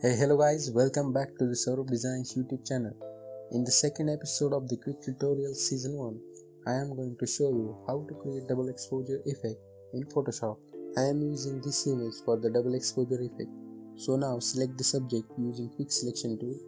Hey, hello guys, welcome back to the Saurabh Designs YouTube channel. In the second episode of the quick tutorial season 1, I am going to show you how to create double exposure effect in Photoshop. I am using this image for the double exposure effect. So now select the subject using quick selection tool.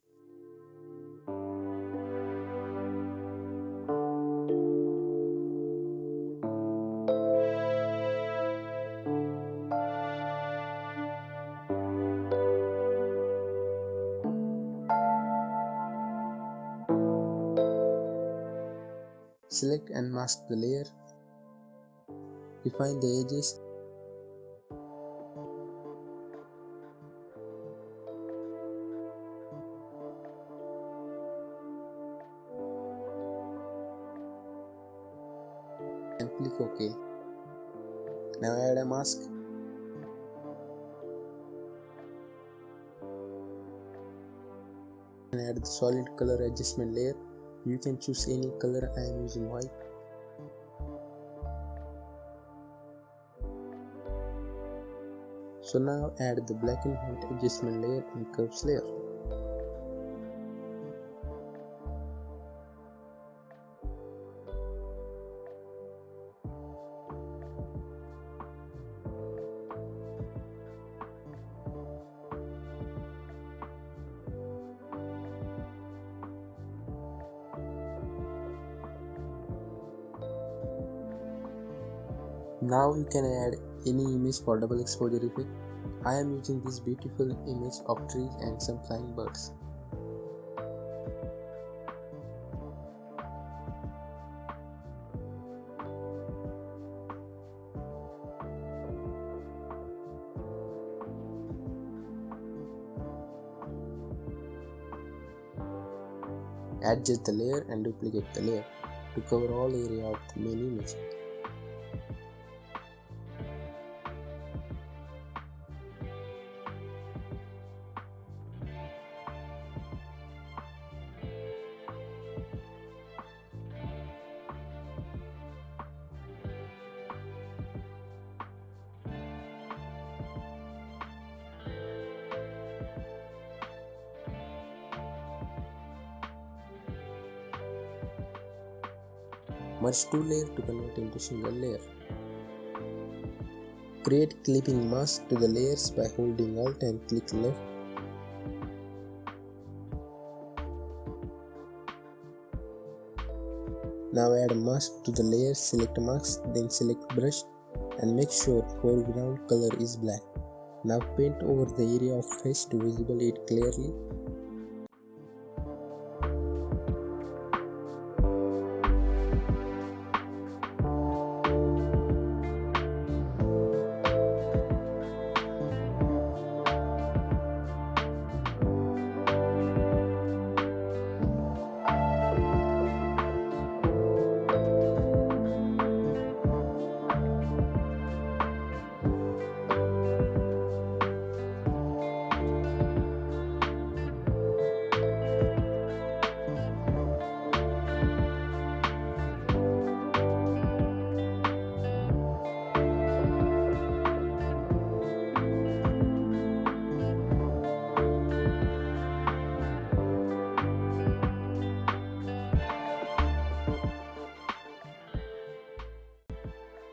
Select and mask the layer. Define the edges. And click OK. Now add a mask. And add the solid color adjustment layer. You can choose any color, I am using white. So now add the black and white adjustment layer and curves layer. Now you can add any image for double exposure effect. I am using this beautiful image of trees and some flying birds. Adjust the layer and duplicate the layer to cover all area of the main image. Merge two layers to convert into single layer. Create clipping mask to the layers by holding Alt and click left. Now add a mask to the layer, select mask, then select brush and make sure foreground color is black. Now paint over the area of face to visible it clearly.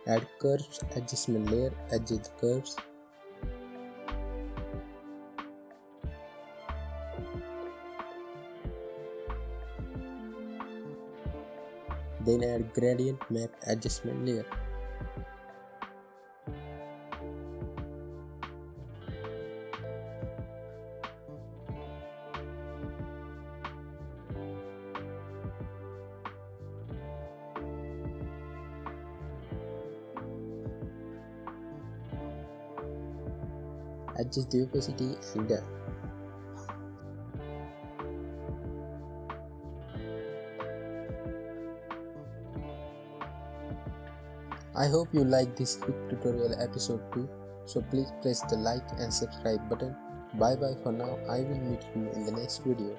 Add curves adjustment layer, adjust the curves. Then add gradient map adjustment layer. Adjust the opacity and depth. I hope you like this quick tutorial episode 2, so please press the like and subscribe button. Bye bye for now, I will meet you in the next video.